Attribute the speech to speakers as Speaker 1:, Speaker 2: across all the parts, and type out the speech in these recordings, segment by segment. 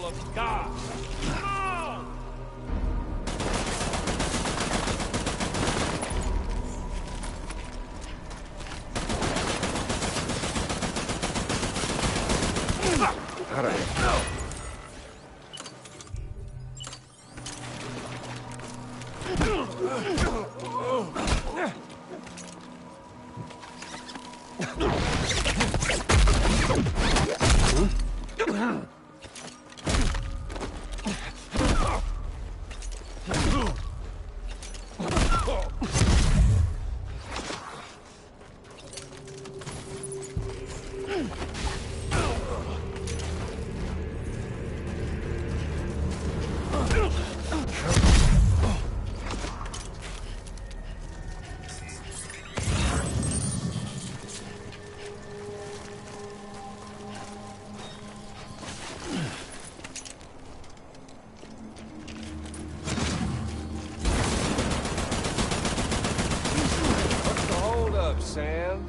Speaker 1: of God. Come on!
Speaker 2: All right.
Speaker 1: Sam?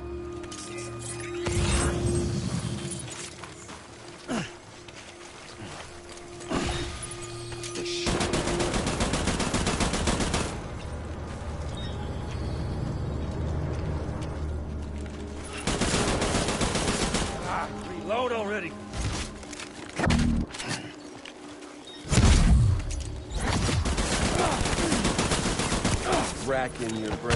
Speaker 3: Reload already.
Speaker 1: Racking your brain.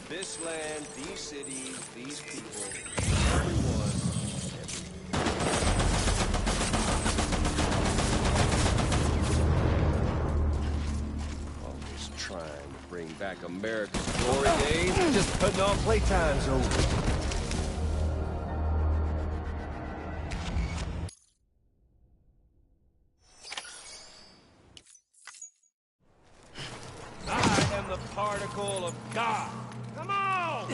Speaker 1: This land, these cities, these people, everyone, always trying to bring back America's glory days, just putting on playtime's over. I am the particle of God. Come on!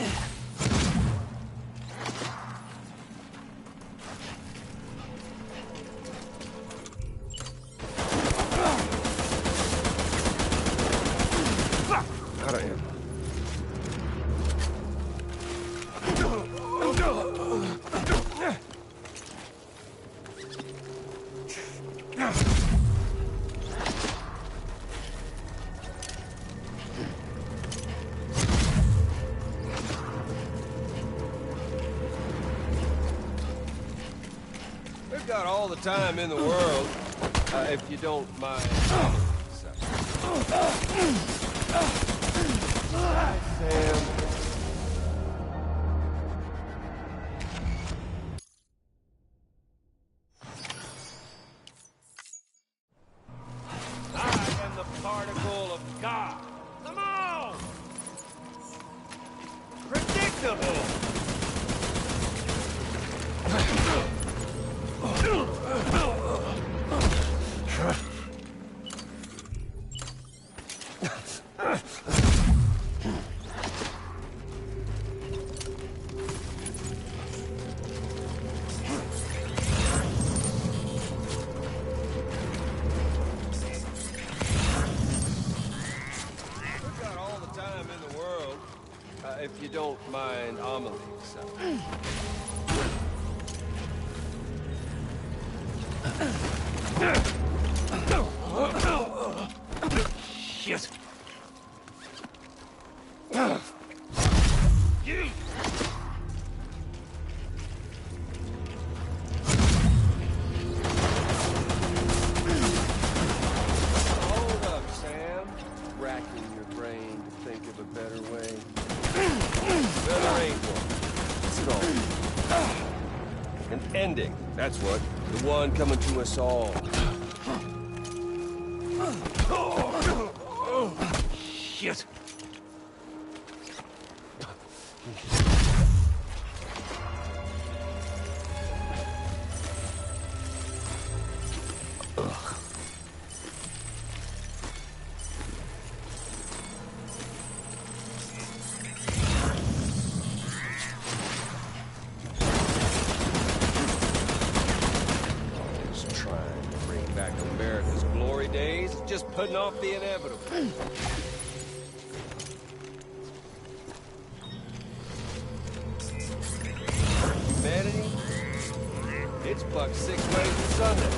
Speaker 2: Out of here.
Speaker 1: We've got all the time in the world, if you don't mind. Hi, Sam. I am the particle of God. Come on! Predictable! We've got all the time in the world, if you don't mind Amelie, so.
Speaker 3: Shit. You.
Speaker 1: Stranding, that's what. The one coming to us all.
Speaker 3: Shit!
Speaker 1: Just trying to bring back America's glory days, just putting off the inevitable. Humanity? It's buck 6 ways to Sunday.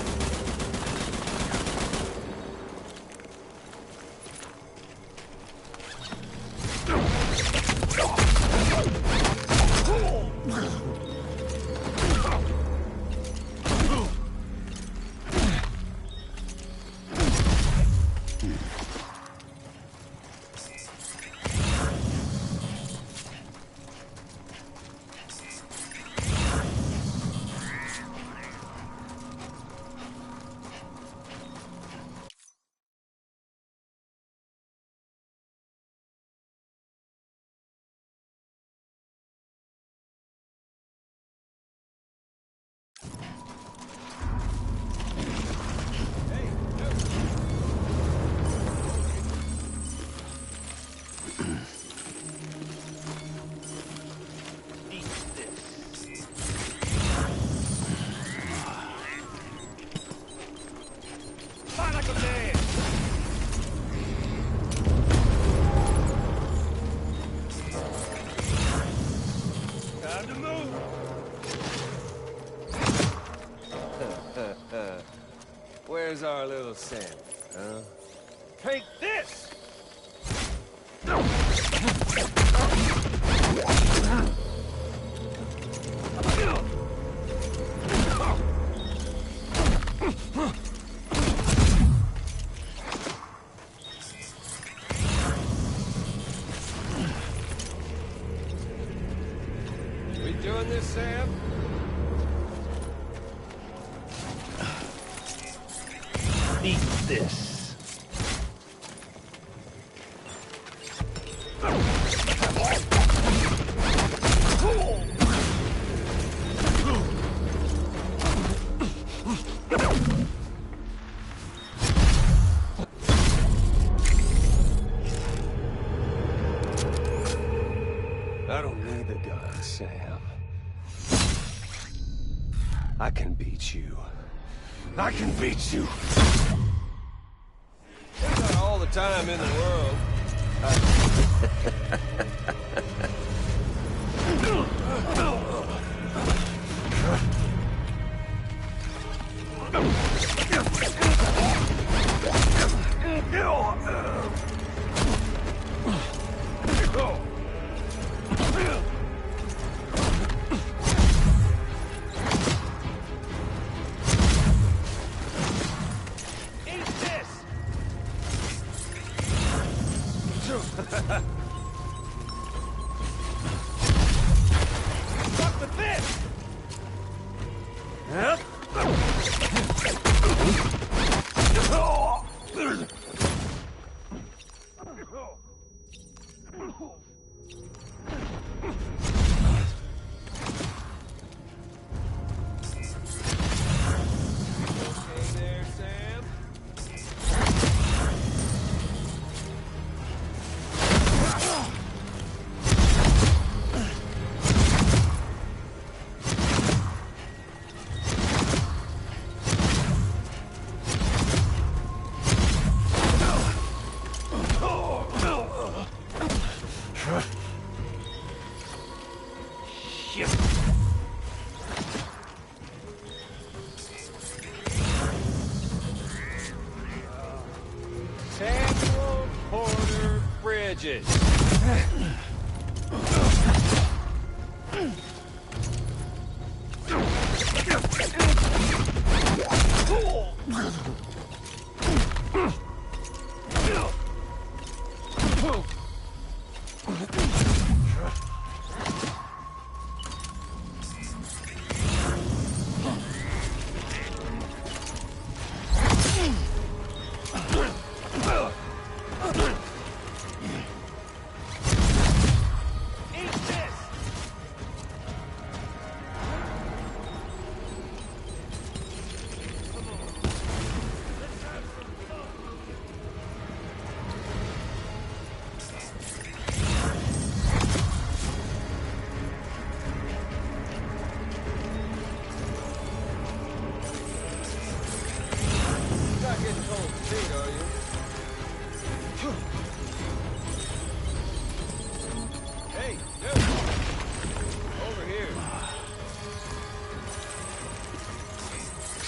Speaker 1: Where's our little Sam, huh?
Speaker 3: Take this!
Speaker 1: We doing this, Sam?
Speaker 3: Eat this.
Speaker 1: I don't need the gun, Sam. I can beat you. I can beat you. I've got all the time in the world.
Speaker 3: Fuck with this!
Speaker 1: Okay there, Sam?
Speaker 3: Shit!
Speaker 1: Samuel Porter Bridges.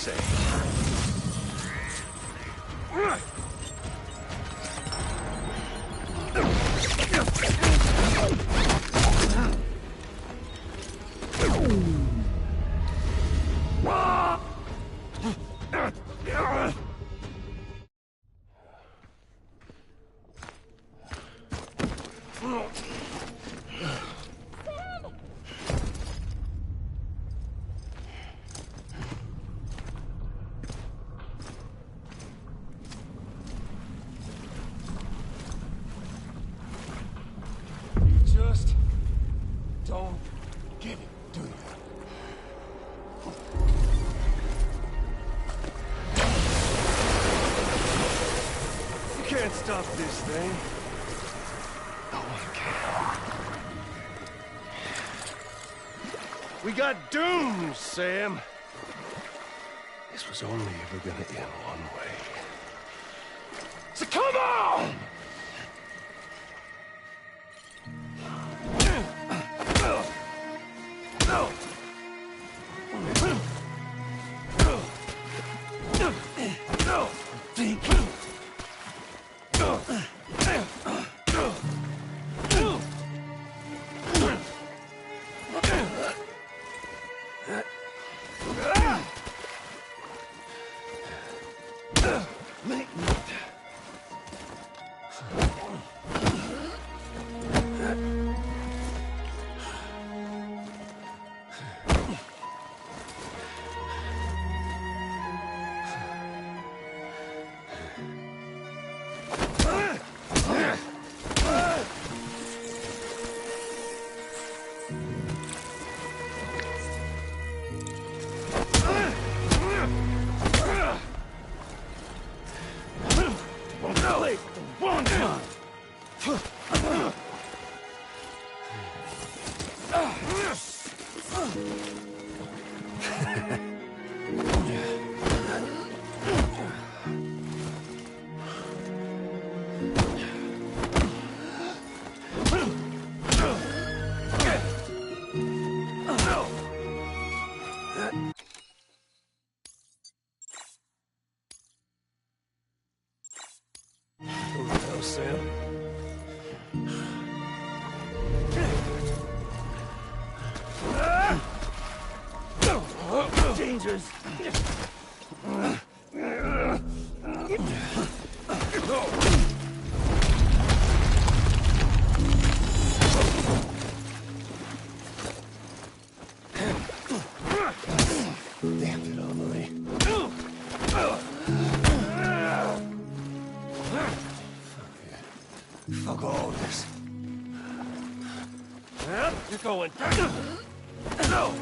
Speaker 3: say? Just don't get it, do you? You can't stop this thing. No one can. We got doomed, Sam. This was only ever gonna end one way. So come on! Sam. Dangerous. Damn it, Emily. Fuck all this. You're going. No.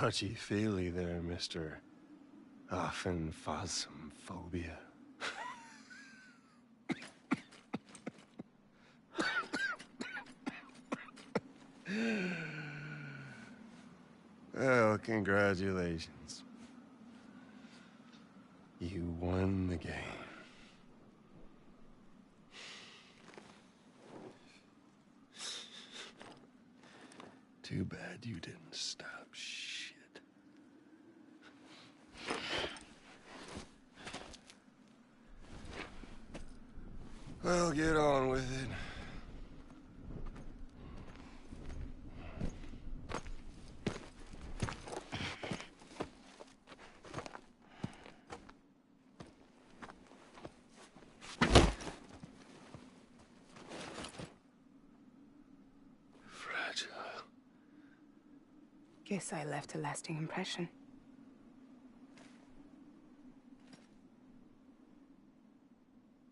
Speaker 3: touchy-feely there, Mr. Phasmophobia. Well, congratulations. You won the game. Too bad you didn't stop shit. Well, get on with it. Fragile.
Speaker 4: Guess I left a lasting impression.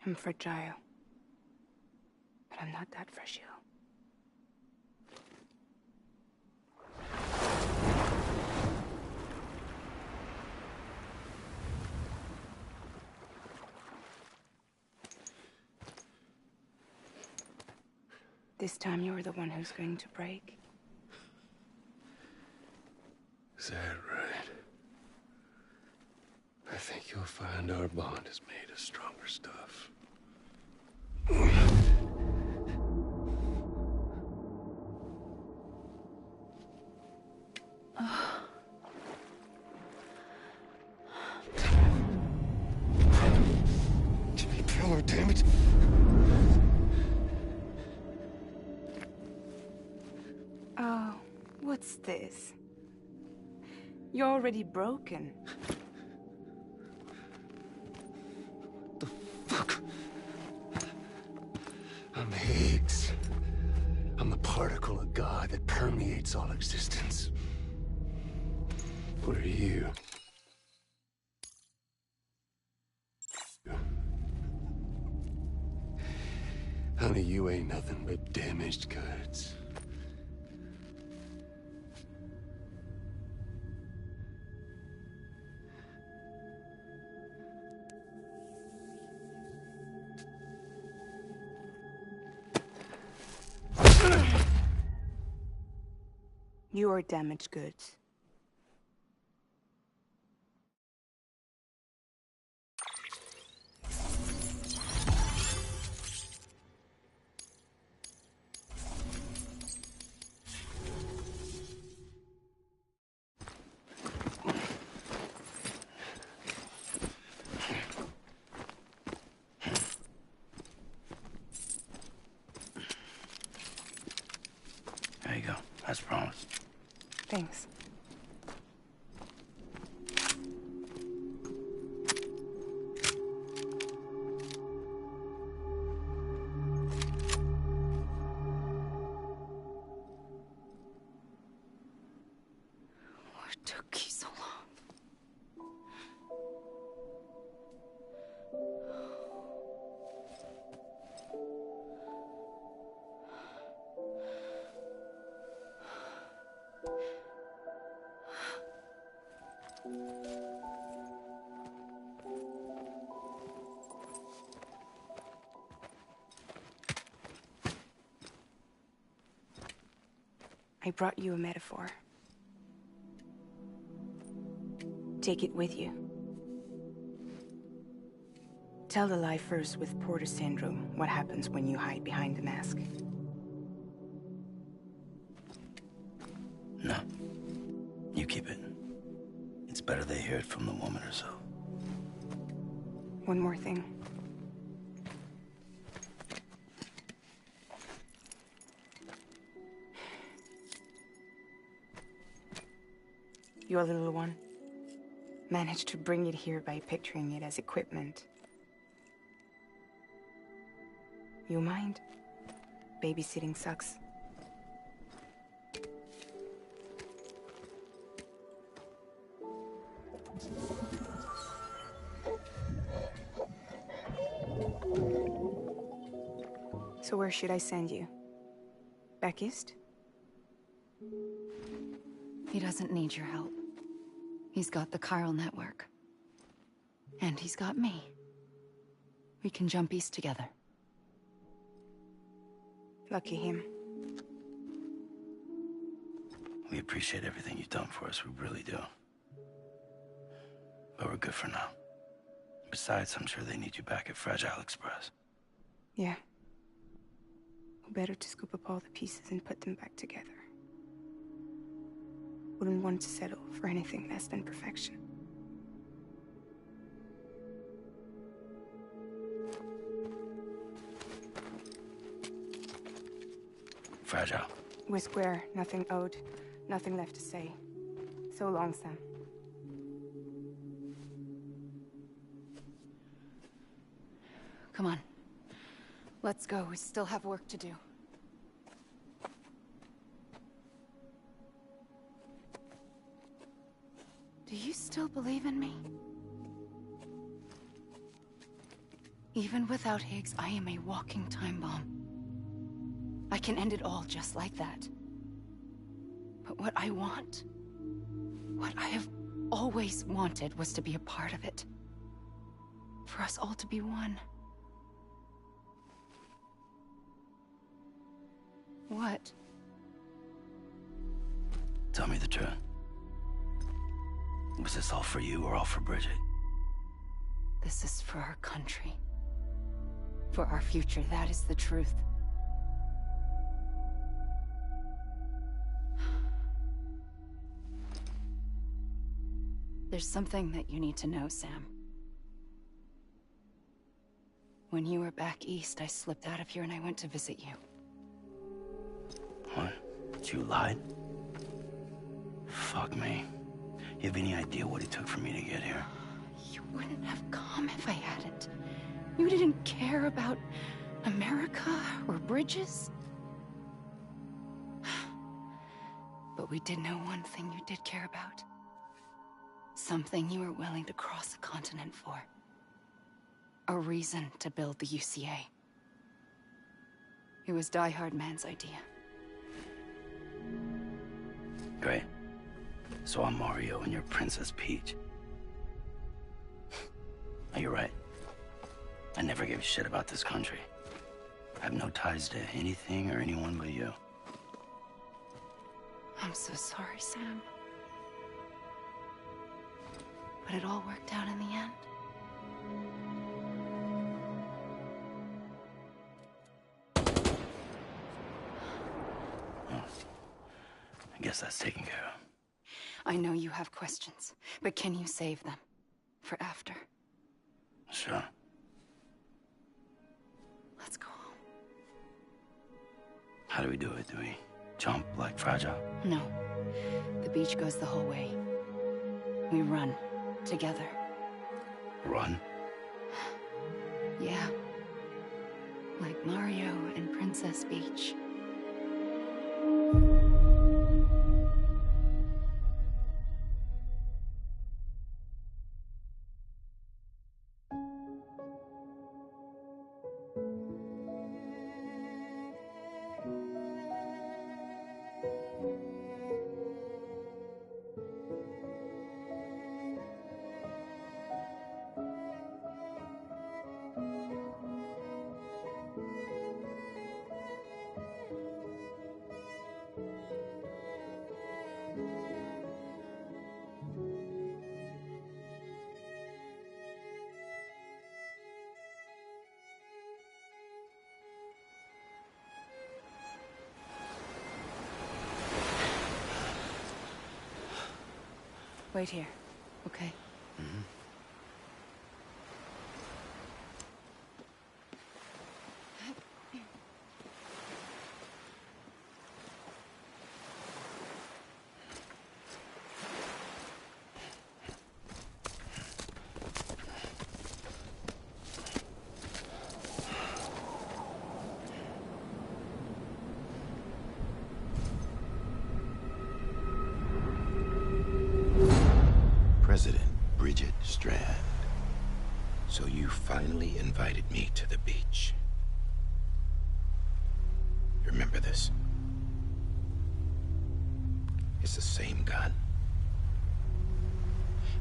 Speaker 4: I'm fragile. But I'm not that fragile. This time you're the one who's going to break.
Speaker 3: Is that right? I think you'll find our bond is made of stronger stuff. Jimmy Keller, damn it!
Speaker 4: Oh, what's this? You're already broken.
Speaker 3: The fuck? I'm Higgs. I'm the particle of God that permeates all existence. What are you? Honey, you ain't nothing but damaged goods.
Speaker 4: You are damaged goods.
Speaker 5: There you go, as promised.
Speaker 4: Thanks. What took you so long? I brought you a metaphor. Take it with you. Tell the lifers with Porter syndrome what happens when you hide behind the mask.
Speaker 5: No. You keep it. It's better they hear it from the woman herself.
Speaker 4: One more thing. Your little one managed to bring it here by picturing it as equipment. You mind? Babysitting sucks. So where should I send you? Back east?
Speaker 6: He doesn't need your help.
Speaker 4: He's got the chiral network. And he's got me. We can jump east together. Lucky him.
Speaker 5: We appreciate everything you've done for us, we really do. But we're good for now. Besides, I'm sure they need you back at Fragile Express.
Speaker 4: Yeah. Better to scoop up all the pieces and put them back together. Wouldn't want to settle for anything less than perfection.
Speaker 5: Fragile.
Speaker 4: We're square, nothing owed, nothing left to say. So long, Sam. Come on. Let's go. We still have work to do. Do you still believe in me? Even without Higgs, I am a walking time bomb. I can end it all just like that. But what I want, what I have always wanted, was to be a part of it. For us all to be one. What?
Speaker 5: Tell me the truth. Was this all for you or all for Bridget?
Speaker 4: This is for our country. For our future, that is the truth. There's something that you need to know, Sam. When you were back east, I slipped out of here and I went to visit you.
Speaker 5: What? You lied? Fuck me. You have any idea what it took for me to get here?
Speaker 4: You wouldn't have come if I hadn't. You didn't care about America or bridges. But we did know one thing you did care about. Something you were willing to cross a continent for. A reason to build the UCA. It was Die Hard Man's idea.
Speaker 5: Great. So I'm Mario and you're Princess Peach. Oh, you're right. I never gave a shit about this country. I have no ties to anything or anyone but you.
Speaker 4: I'm so sorry, Sam. But it all worked out in the end.
Speaker 5: Oh. I guess that's taken care of.
Speaker 4: I know you have questions, but can you save them? For after?
Speaker 5: Sure.
Speaker 4: Let's go home.
Speaker 5: How do we do it? Do we jump like Fragile?
Speaker 4: No. The beach goes the whole way. We run. Together.
Speaker 5: Run?
Speaker 4: Yeah. Like Mario and Princess Peach. Wait here, okay?
Speaker 5: Mm-hmm.
Speaker 6: President Bridget Strand. So you finally invited me to the beach. Remember this? It's the same gun.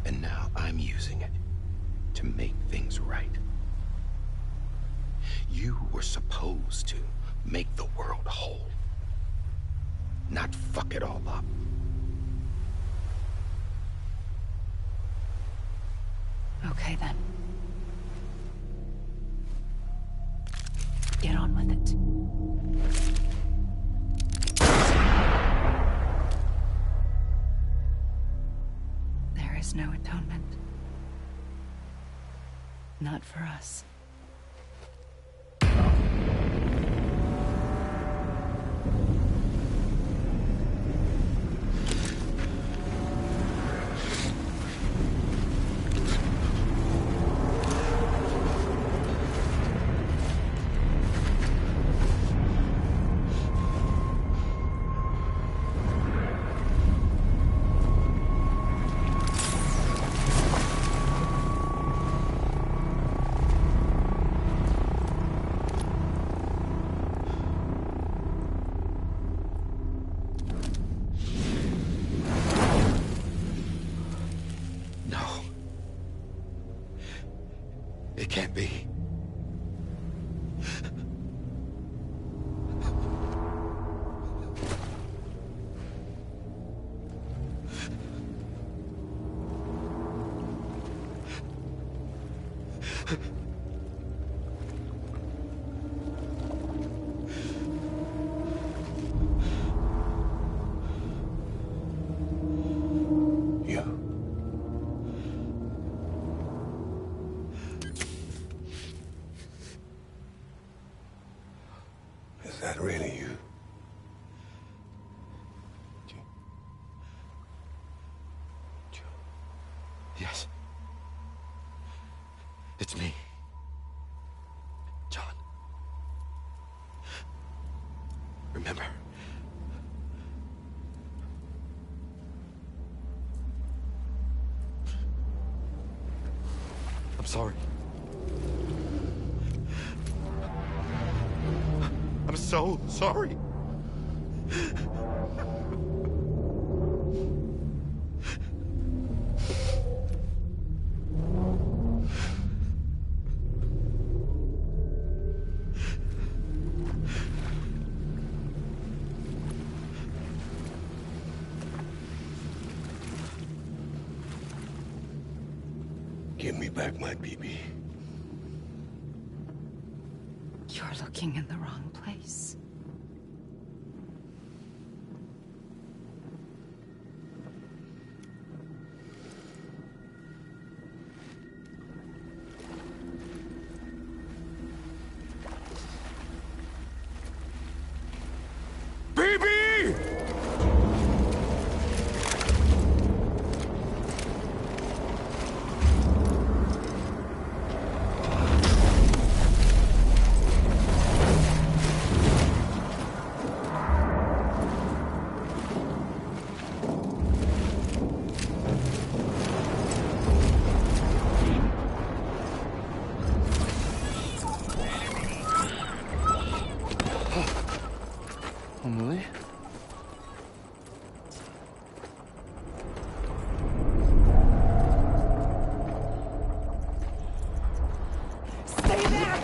Speaker 6: And now I'm using it to make things right. You were supposed to make the world whole, not fuck it all up.
Speaker 4: Okay, then. Get on with it. There is no atonement. Not for us.
Speaker 6: It can't be.
Speaker 3: Is that really you?
Speaker 6: Yes. It's me. John. Remember? I'm sorry. I'm so sorry.
Speaker 3: Give me back my BB.
Speaker 4: You're looking in the wrong place.
Speaker 5: Emily?
Speaker 4: Stay back!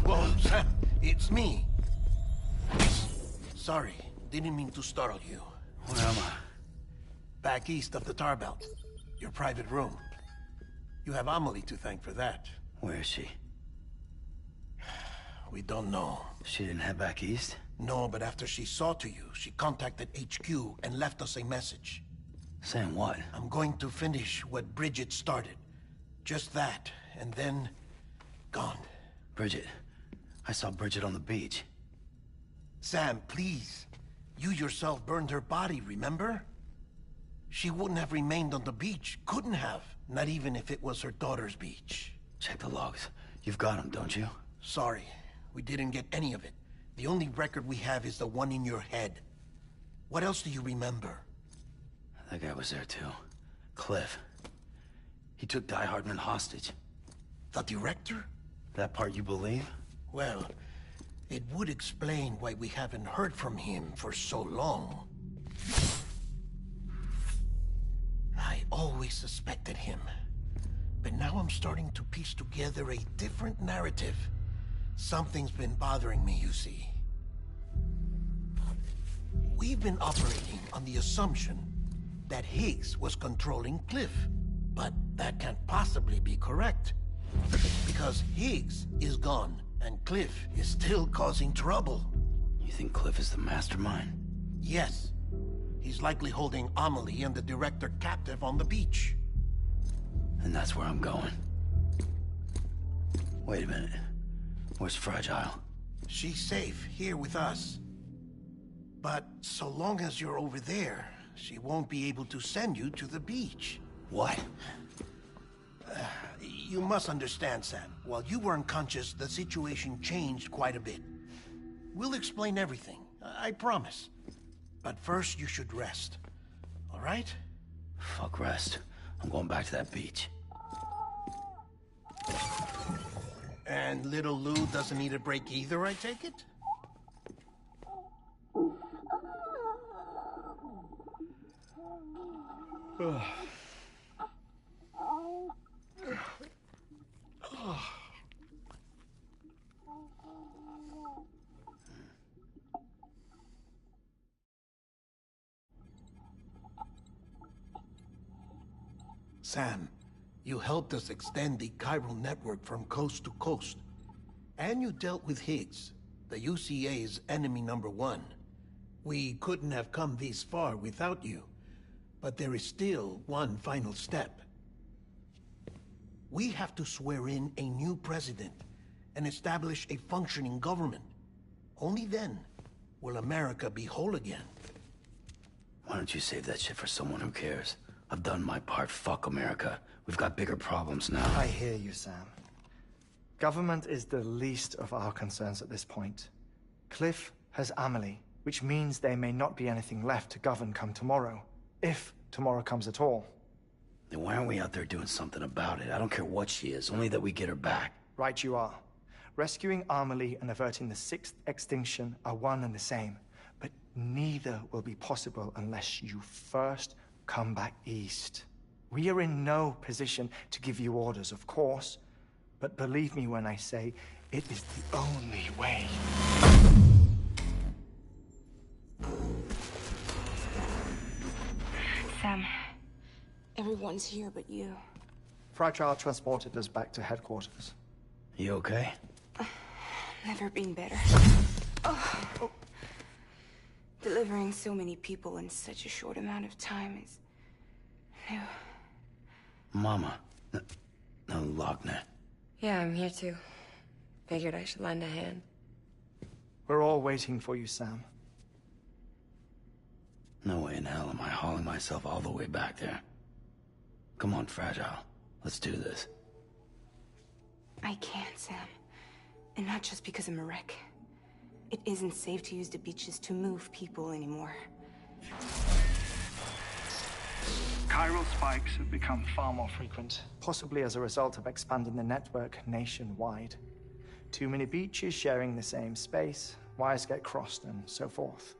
Speaker 3: Whoa, Sam, it's me. Sorry, didn't mean to startle you.
Speaker 5: Where am I?
Speaker 3: Back east of the tar belt. Your private room. You have Amelie to thank for that.
Speaker 5: Where is she?
Speaker 3: We don't know.
Speaker 5: She didn't head back east?
Speaker 7: No, but after she saw to you, she contacted HQ and left us a message.
Speaker 5: Saying what?
Speaker 7: I'm going to finish what Bridget started. Just that, and then... gone.
Speaker 5: Bridget. I saw Bridget on the beach.
Speaker 7: Sam, please. You yourself burned her body, remember? She wouldn't have remained on the beach. Couldn't have. Not even if it was her daughter's beach.
Speaker 5: Check the logs. You've got them, don't you?
Speaker 7: Sorry. We didn't get any of it. The only record we have is the one in your head. What else do you remember?
Speaker 5: That guy was there too. Cliff. He took Die Hardman hostage.
Speaker 7: The director?
Speaker 5: That part you believe?
Speaker 7: Well, it would explain why we haven't heard from him for so long. I always suspected him. But now I'm starting to piece together a different narrative. Something's been bothering me, you see. We've been operating on the assumption that Higgs was controlling Cliff. But that can't possibly be correct. Because Higgs is gone, and Cliff is still causing trouble.
Speaker 5: You think Cliff is the mastermind?
Speaker 7: Yes. He's likely holding Amelie and the director captive on the beach.
Speaker 5: And that's where I'm going. Wait a minute. Where's Fragile?
Speaker 7: She's safe here with us. But so long as you're over there, she won't be able to send you to the beach.
Speaker 5: What?
Speaker 7: You must understand, Sam. While you were unconscious, the situation changed quite a bit. We'll explain everything, I promise. But first, you should rest. All right?
Speaker 5: Fuck rest. I'm going back to that beach.
Speaker 7: And little Lou doesn't need a break either, I take it? Sam, you helped us extend the chiral network from coast to coast. And you dealt with Higgs, the UCA's enemy #1. We couldn't have come this far without you. But there is still one final step. We have to swear in a new president and establish a functioning government. Only then will America be whole again.
Speaker 5: Why don't you save that shit for someone who cares? I've done my part. Fuck America. We've got bigger problems now.
Speaker 8: I hear you, Sam. Government is the least of our concerns at this point. Cliff has Amelie, which means there may not be anything left to govern come tomorrow. If tomorrow comes at all.
Speaker 5: Then why aren't we out there doing something about it? I don't care what she is, only that we get her back.
Speaker 8: Right you are. Rescuing Amelie and averting the 6th extinction are one and the same. But neither will be possible unless you first come back east. We are in no position to give you orders, of course. But believe me when I say, it is the only way.
Speaker 4: Sam, everyone's here but you.
Speaker 8: Fragile transported us back to headquarters.
Speaker 5: You okay?
Speaker 4: Never been better. Oh. Delivering so many people in such a short amount of time is new.
Speaker 5: Mama. No, Lochner.
Speaker 9: Yeah, I'm here too. Figured I should lend a hand.
Speaker 8: We're all waiting for you, Sam.
Speaker 5: No way in hell am I hauling myself all the way back there. Come on, Fragile. Let's do this.
Speaker 4: I can't, Sam. And not just because I'm a wreck. It isn't safe to use the beaches to move people anymore.
Speaker 10: Chiral spikes have become far more frequent.
Speaker 8: Possibly as a result of expanding the network nationwide. Too many beaches sharing the same space, wires get crossed, and so forth.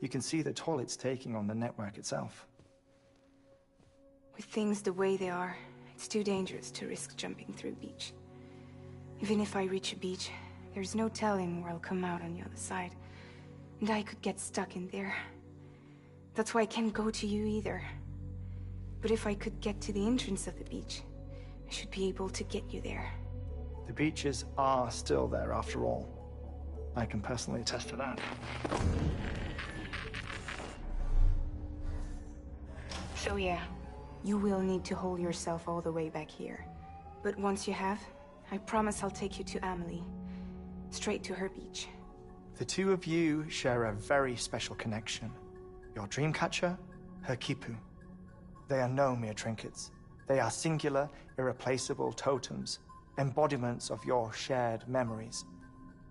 Speaker 8: You can see the toll it's taking on the network itself.
Speaker 4: With things the way they are, it's too dangerous to risk jumping through a beach. Even if I reach a beach, there's no telling where I'll come out on the other side. And I could get stuck in there. That's why I can't go to you either. But if I could get to the entrance of the beach, I should be able to get you there.
Speaker 8: The beaches are still there after all. I can personally attest to that.
Speaker 4: So yeah, you will need to hold yourself all the way back here. But once you have, I promise I'll take you to Amelie. Straight to her beach.
Speaker 8: The two of you share a very special connection. Your dreamcatcher, her quipu. They are no mere trinkets. They are singular, irreplaceable totems, embodiments of your shared memories.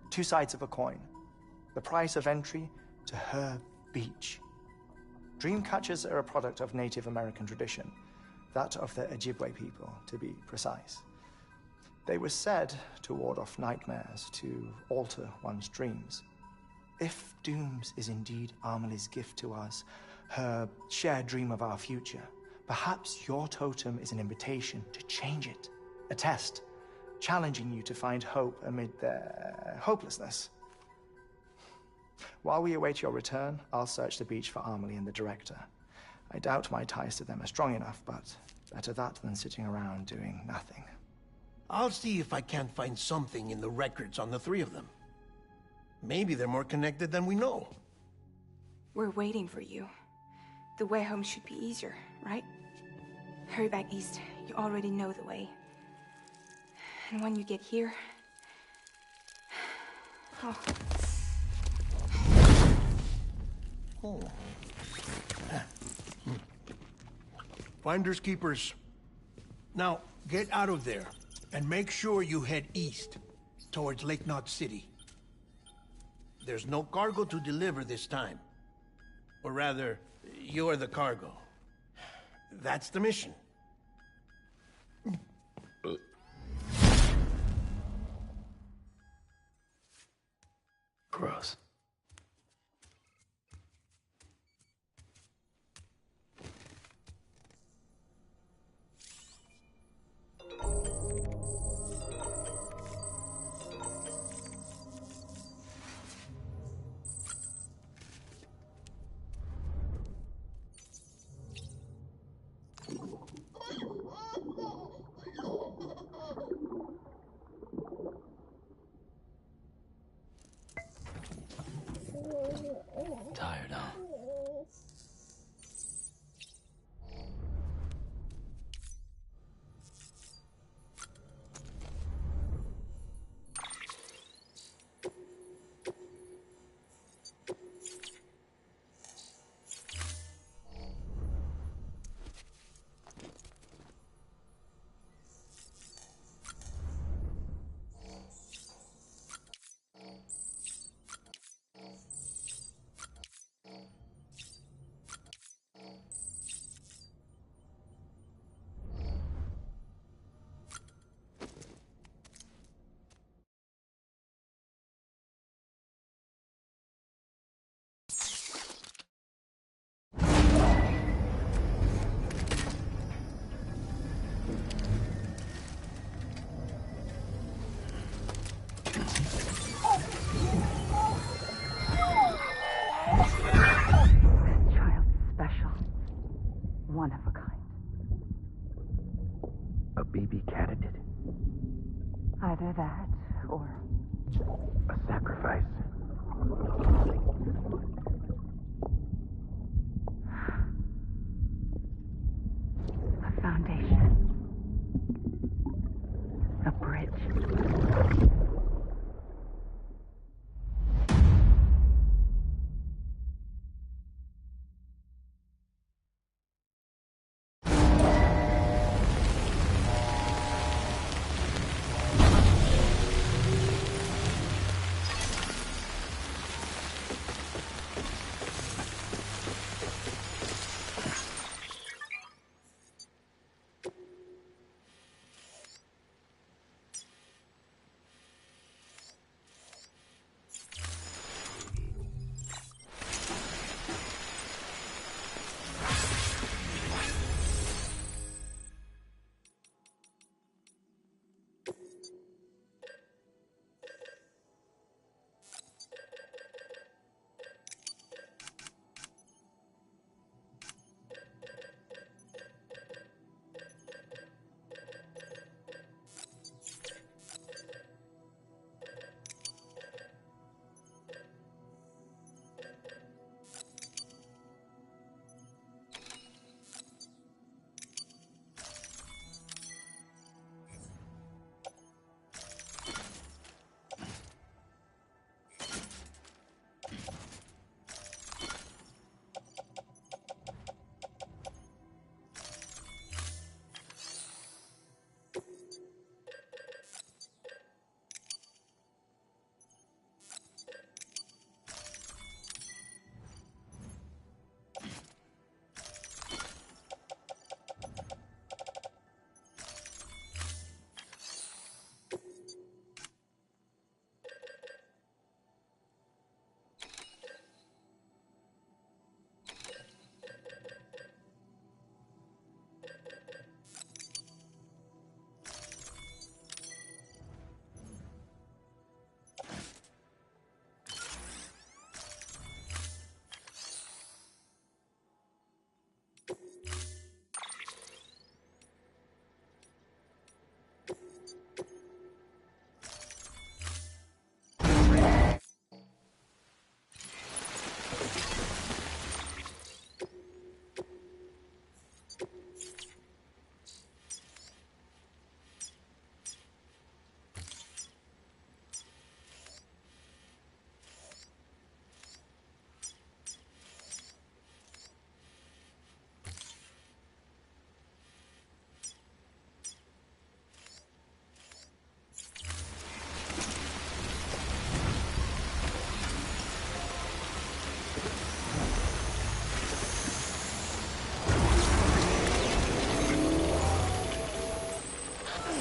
Speaker 8: Two sides of a coin. The price of entry to her beach. Dreamcatchers are a product of Native American tradition, that of the Ojibwe people, to be precise. They were said to ward off nightmares, to alter one's dreams. If Dooms is indeed Amelie's gift to us, her shared dream of our future, perhaps your totem is an invitation to change it, a test, challenging you to find hope amid their hopelessness. While we await your return, I'll search the beach for Amelie and the director. I doubt my ties to them are strong enough, but better that than sitting around doing nothing.
Speaker 7: I'll see if I can't find something in the records on the three of them. Maybe they're more connected than we know.
Speaker 4: We're waiting for you. The way home should be easier, right? Hurry back east. You already know the way. And when you get here...
Speaker 7: Oh. Finders keepers. Now, get out of there, and make sure you head east, towards Lake Knot City. There's no cargo to deliver this time. Or rather, you're the cargo. That's the mission.
Speaker 5: Gross. Tired, huh?
Speaker 4: One of a kind.
Speaker 2: A baby candidate.
Speaker 4: Either that, or...
Speaker 2: A sacrifice.
Speaker 4: A foundation. A bridge.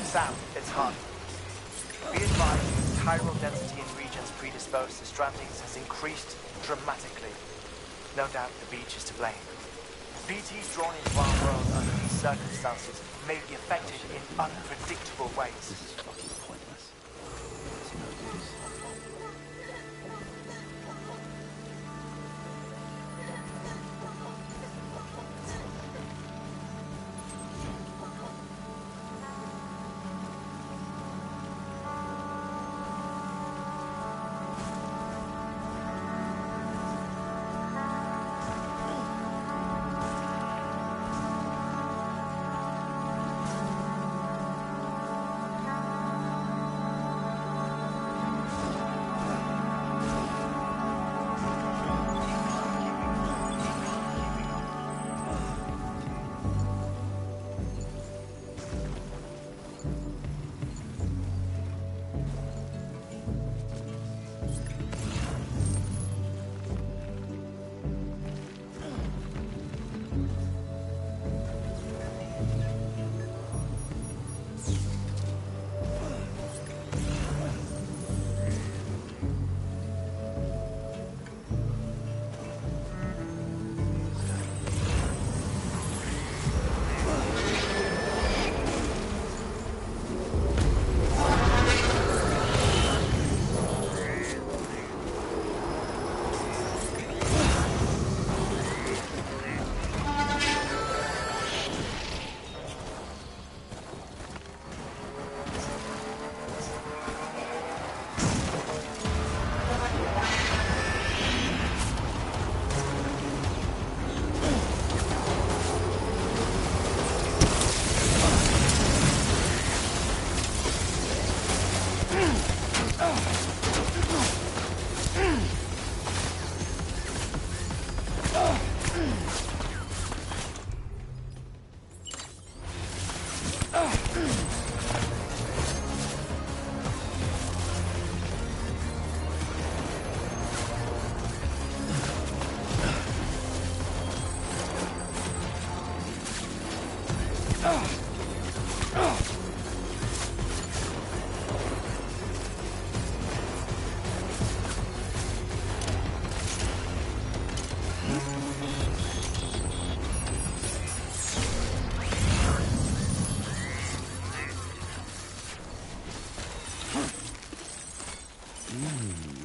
Speaker 8: Sam, it's Han. Be advised, chiral density in regions predisposed to strandings has increased dramatically. No doubt the beach is to blame. BTs drawn into our world under these circumstances may be affected in unpredictable ways.
Speaker 5: This is fucking pointless. It's no use.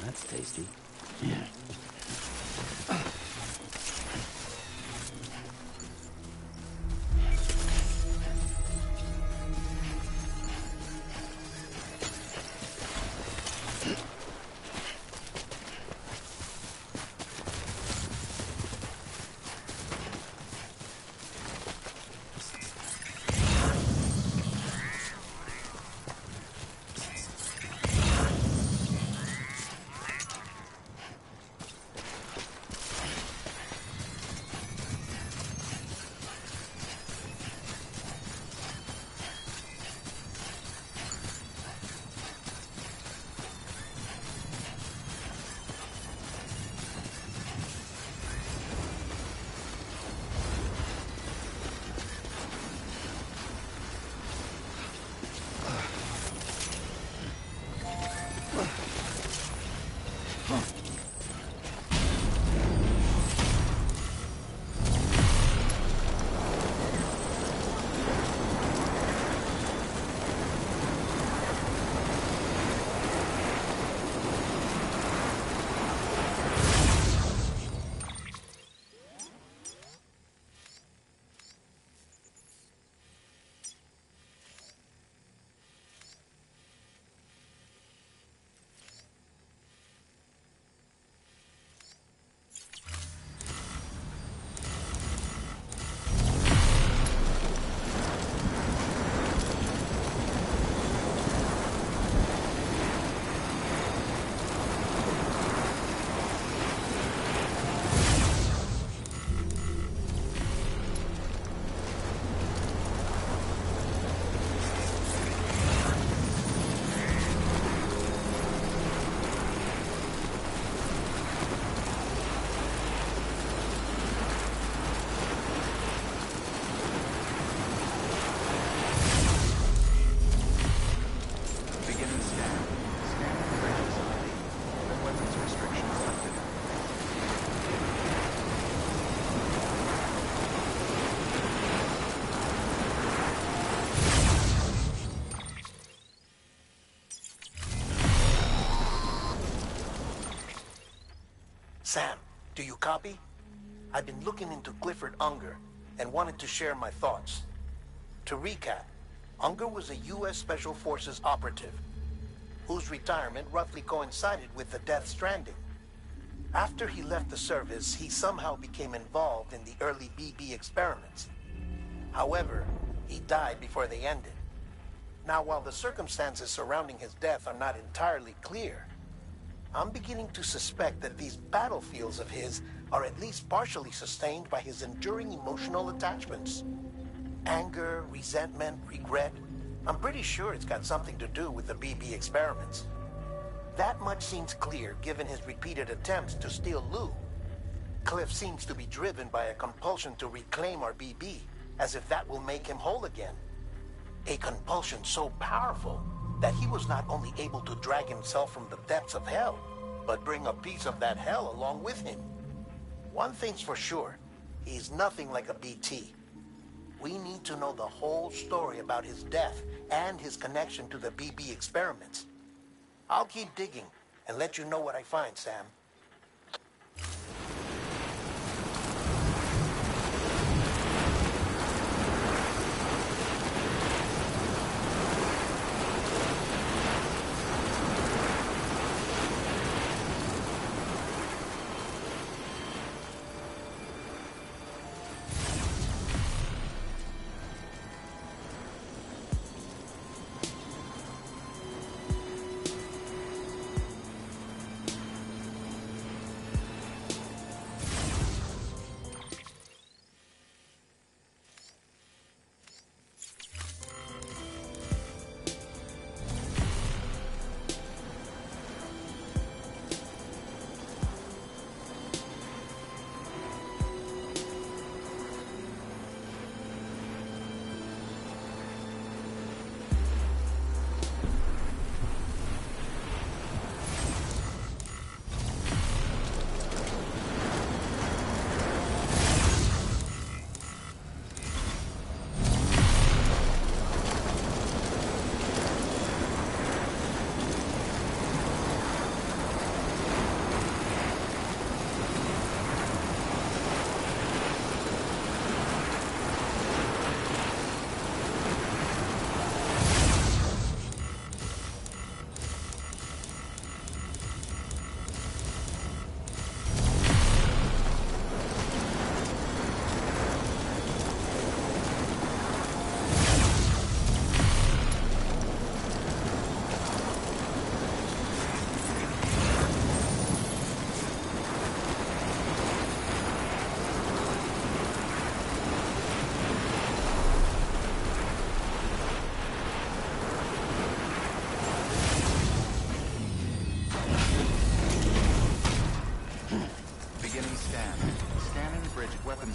Speaker 5: That's tasty. Yeah.
Speaker 7: Sam, do you copy? I've been looking into Clifford Unger and wanted to share my thoughts. To recap, Unger was a U.S. Special Forces operative whose retirement roughly coincided with the Death Stranding. After he left the service, he somehow became involved in the early BB experiments. However, he died before they ended. Now, while the circumstances surrounding his death are not entirely clear, I'm beginning to suspect that these battlefields of his are at least partially sustained by his enduring emotional attachments. Anger, resentment, regret. I'm pretty sure it's got something to do with the BB experiments. That much seems clear given his repeated attempts to steal Lou. Cliff seems to be driven by a compulsion to reclaim our BB, as if that will make him whole again. A compulsion so powerful that he was not only able to drag himself from the depths of hell, but bring a piece of that hell along with him. One thing's for sure, he's nothing like a BT. We need to know the whole story about his death and his connection to the BB experiments. I'll keep digging and let you know what I find, Sam.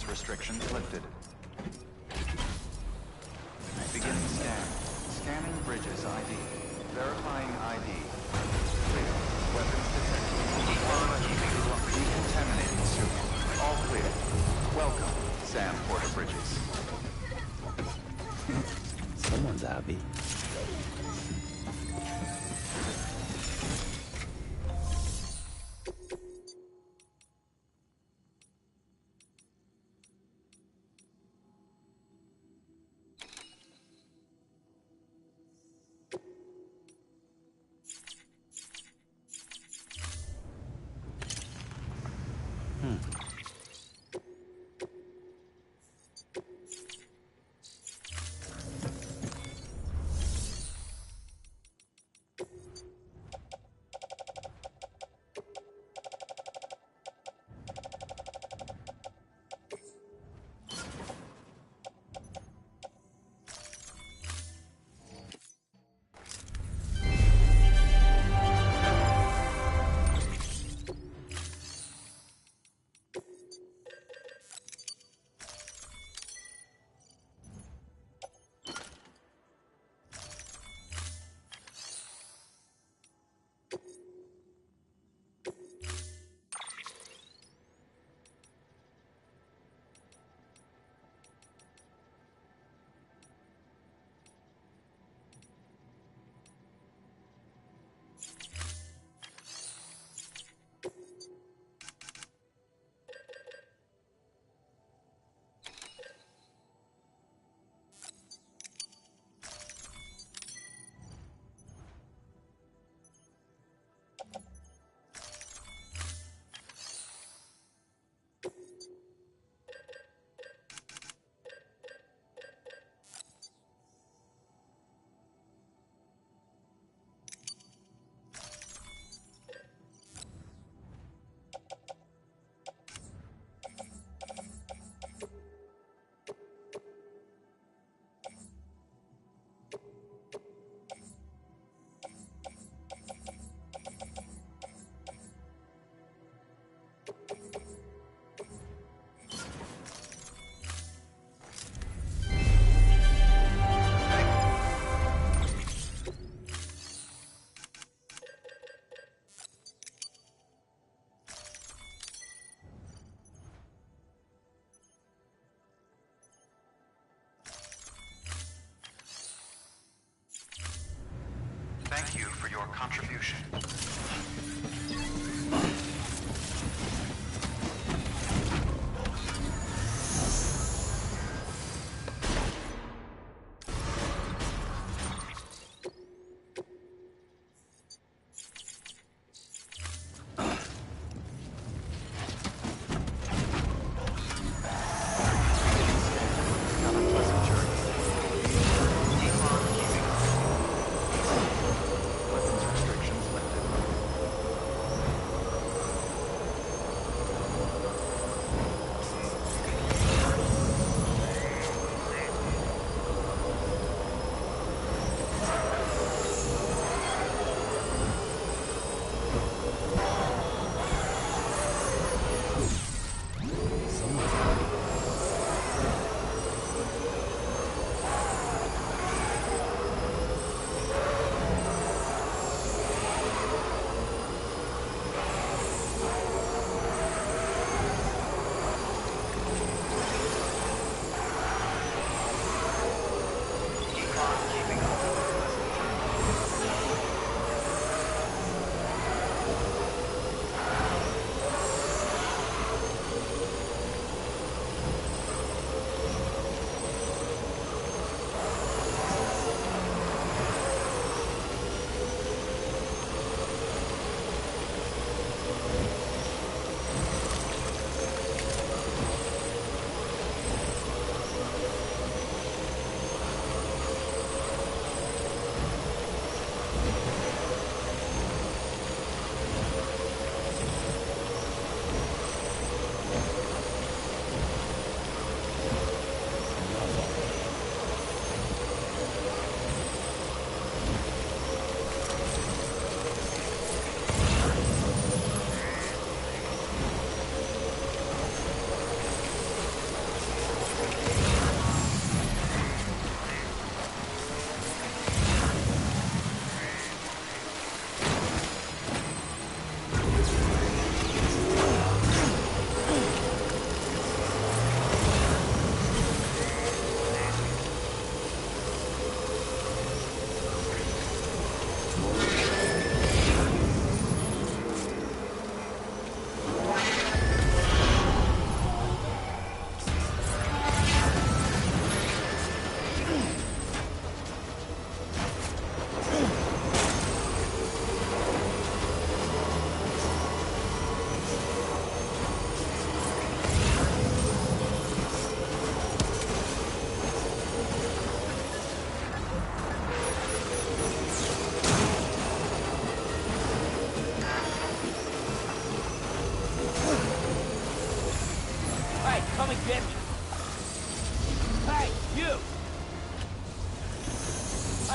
Speaker 11: Restrictions lifted. Beginning scan. Scanning bridges ID. Verifying ID. Clear. Weapons detected. Decontaminating suit. All clear. Welcome, Sam Porter Bridges.
Speaker 5: Someone's happy.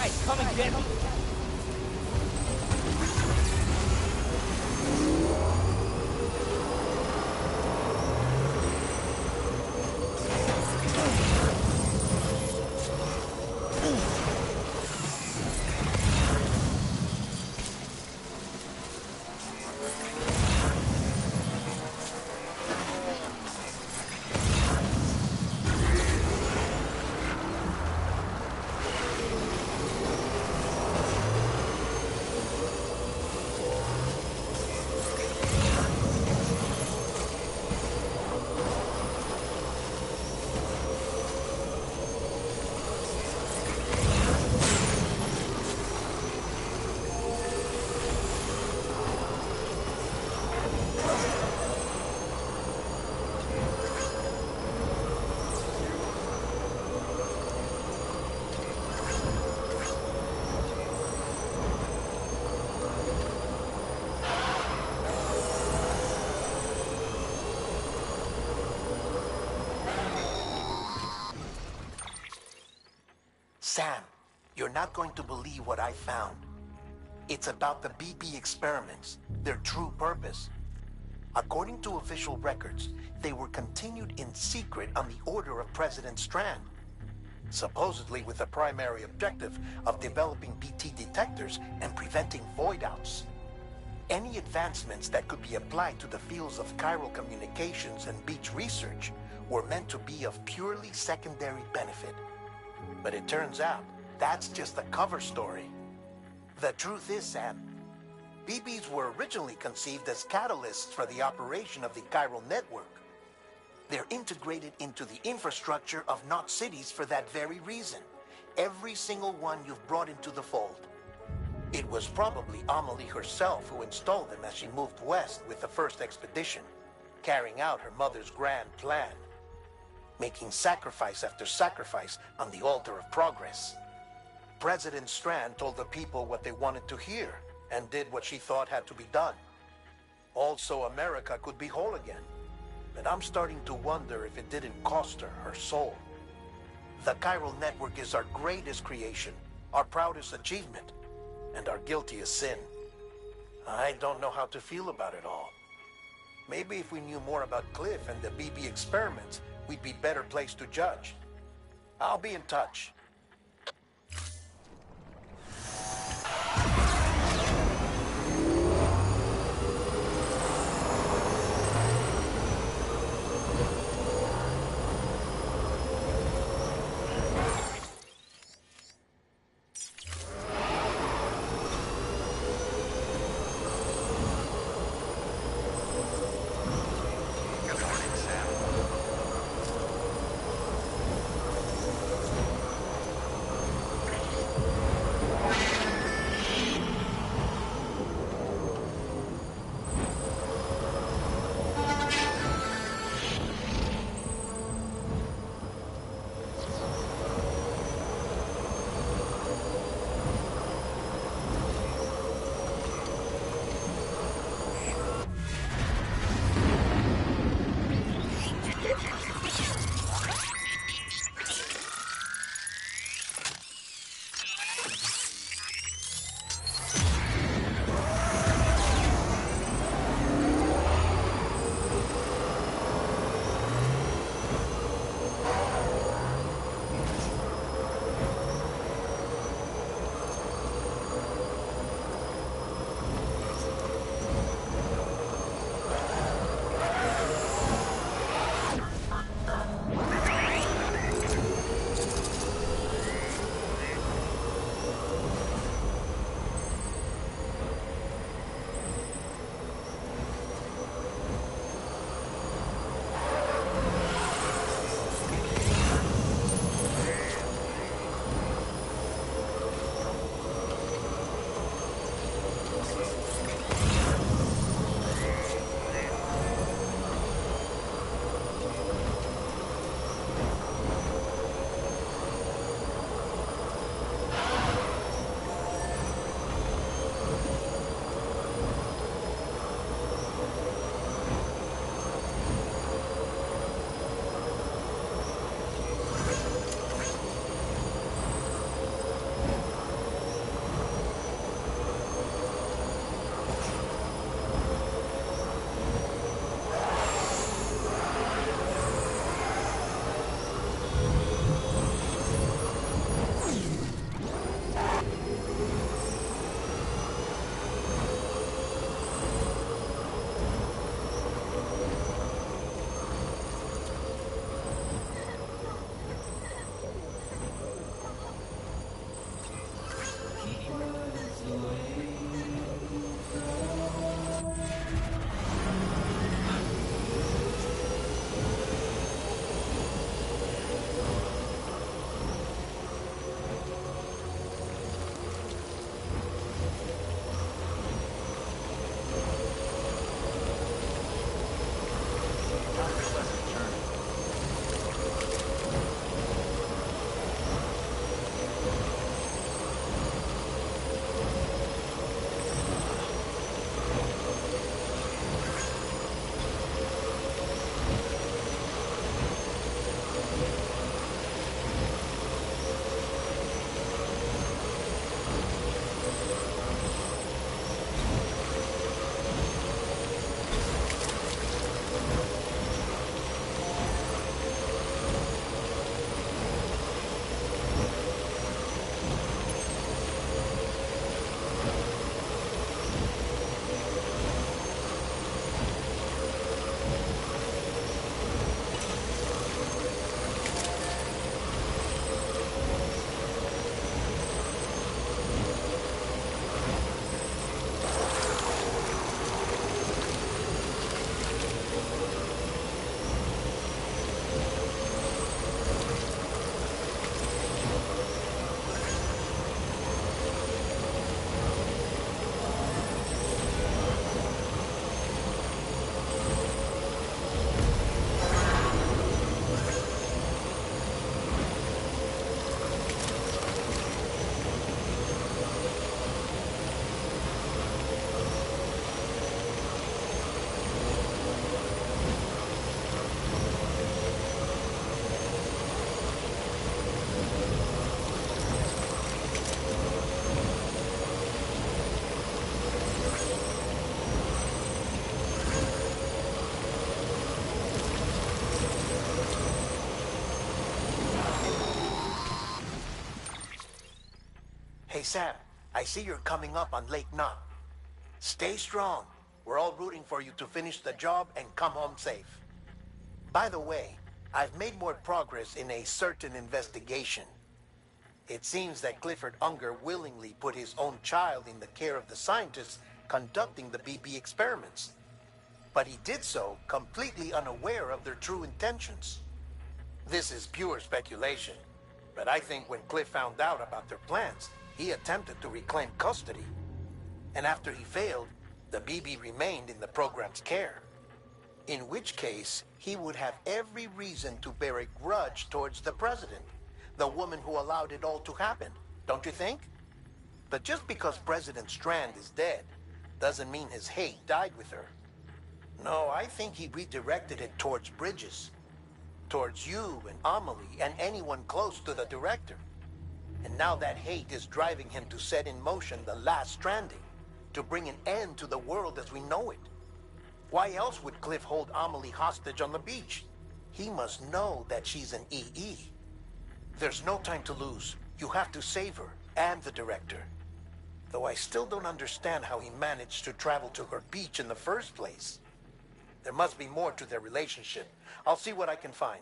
Speaker 1: Guys, come and get me!
Speaker 7: Sam, you're not going to believe what I found. It's about the BB experiments, their true purpose. According to official records, they were continued in secret on the order of President Strand, supposedly with the primary objective of developing BT detectors and preventing void-outs. Any advancements that could be applied to the fields of chiral communications and beach research were meant to be of purely secondary benefit. But it turns out, that's just the cover story. The truth is, Sam, BBs were originally conceived as catalysts for the operation of the chiral network. They're integrated into the infrastructure of Knot cities for that very reason. Every single one you've brought into the fold. It was probably Amelie herself who installed them as she moved west with the first expedition, carrying out her mother's grand plan, making sacrifice after sacrifice on the altar of progress. President Strand told the people what they wanted to hear, and did what she thought had to be done. Also, America could be whole again. And I'm starting to wonder if it didn't cost her her soul. The chiral network is our greatest creation, our proudest achievement, and our guiltiest sin. I don't know how to feel about it all. Maybe if we knew more about Cliff and the BB experiments, we'd be better placed to judge. I'll be in touch.
Speaker 11: Good morning, Sam.
Speaker 7: Hey, Sam, I see you're coming up on Lake Knot. Stay strong. We're all rooting for you to finish the job and come home safe. By the way, I've made more progress in a certain investigation. It seems that Clifford Unger willingly put his own child in the care of the scientists conducting the BB experiments. But he did so completely unaware of their true intentions. This is pure speculation, but I think when Cliff found out about their plans, he attempted to reclaim custody. And after he failed, the BB remained in the program's care. In which case, he would have every reason to bear a grudge towards the president, the woman who allowed it all to happen, don't you think? But just because President Strand is dead, doesn't mean his hate died with her. No, I think he redirected it towards Bridges. Towards you and Amelie and anyone close to the director. And now that hate is driving him to set in motion the last Stranding, to bring an end to the world as we know it. Why else would Cliff hold Amelie hostage on the beach? He must know that she's an EE. There's no time to lose. You have to save her and the director. Though I still don't understand how he managed to travel to her beach in the first place. There must be more to their relationship. I'll see what I can find.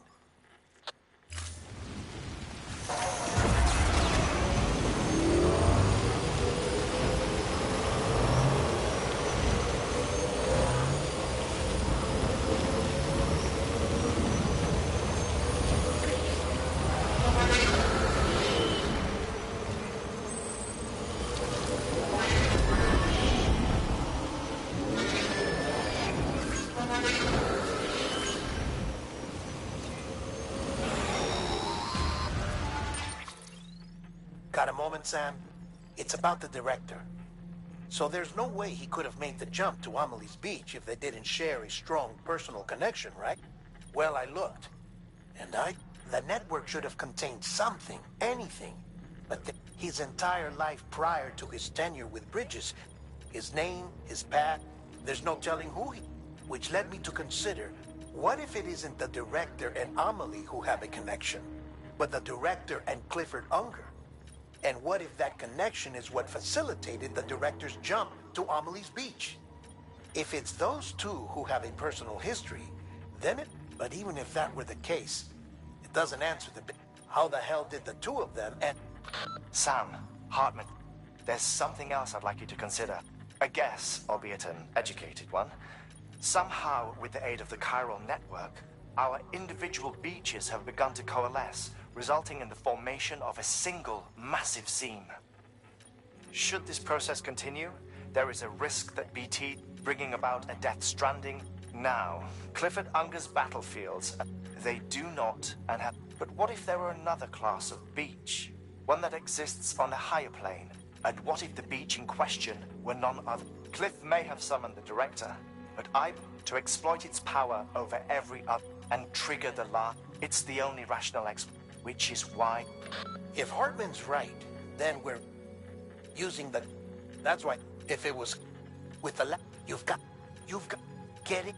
Speaker 7: Got a moment, Sam? It's about the director. So there's no way he could have made the jump to Amelie's beach if they didn't share a strong personal connection, right? Well, I looked. And the network should have contained something, anything. But his entire life prior to his tenure with Bridges, his name, his path, there's no telling who he... Which led me to consider, what if it isn't the director and Amelie who have a connection, but the director and Clifford Unger? And what if that connection is what facilitated the director's jump to Amelie's beach? If it's those two who have a personal history, then it... But even if that were the case, it doesn't answer the... How the hell did the two of them and...
Speaker 8: Sam, Hartman, there's something else I'd like you to consider. A guess, albeit an educated one. Somehow, with the aid of the chiral network, our individual beaches have begun to coalesce, resulting in the formation of a single massive seam. Should this process continue, there is a risk that BT, bringing about a death stranding. Now, Clifford Unger's battlefields, they do not and have... But what if there were another class of beach? One that exists on a higher plane? And what if the beach in question were none other? Cliff may have summoned the director, but to exploit its power over every other and trigger the last. It's the only rational which is why...
Speaker 7: If Hartman's right, then we're using the... That's why, if it was with the... You've got... Get it?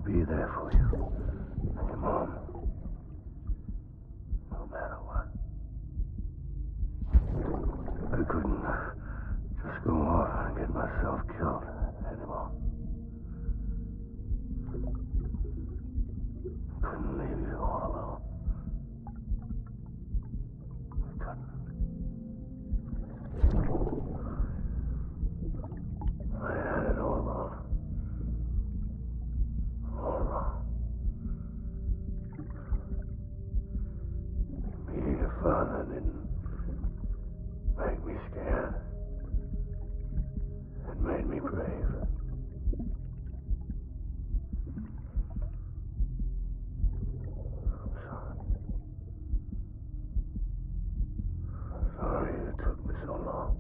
Speaker 2: Be there for you and your mom, no matter what. I couldn't go off and get myself killed anymore. Couldn't leave you all alone. I had it all wrong. All wrong. Meeting a father didn't make me scared. It made me brave. I'm sorry it took me so long.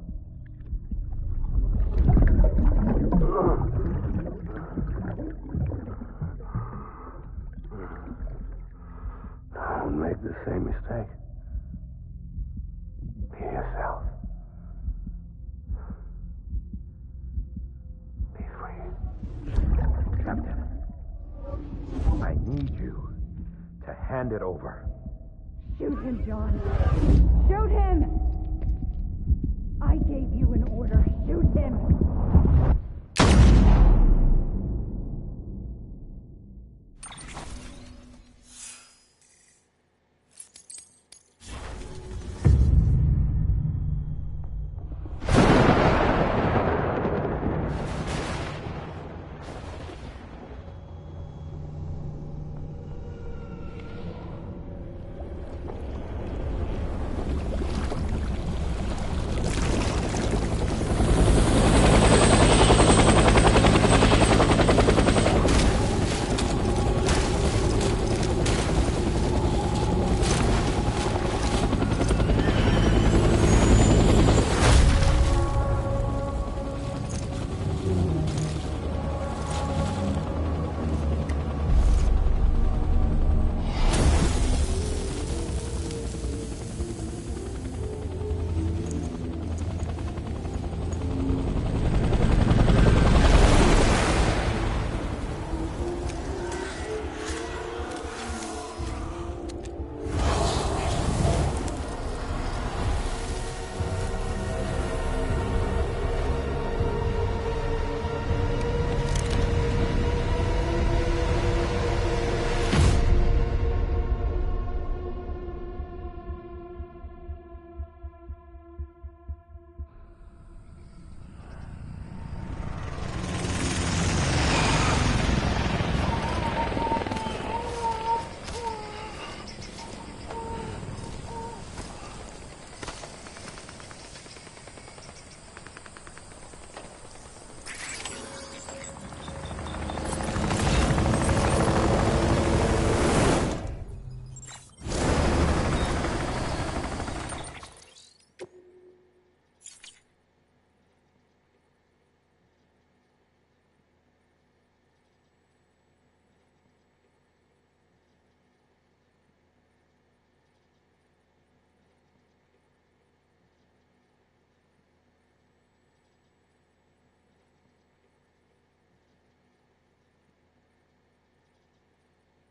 Speaker 2: Don't make the same mistake. Be yourself. Be free.
Speaker 6: Captain, I need you to hand it over.
Speaker 12: Shoot him, John. Shoot him!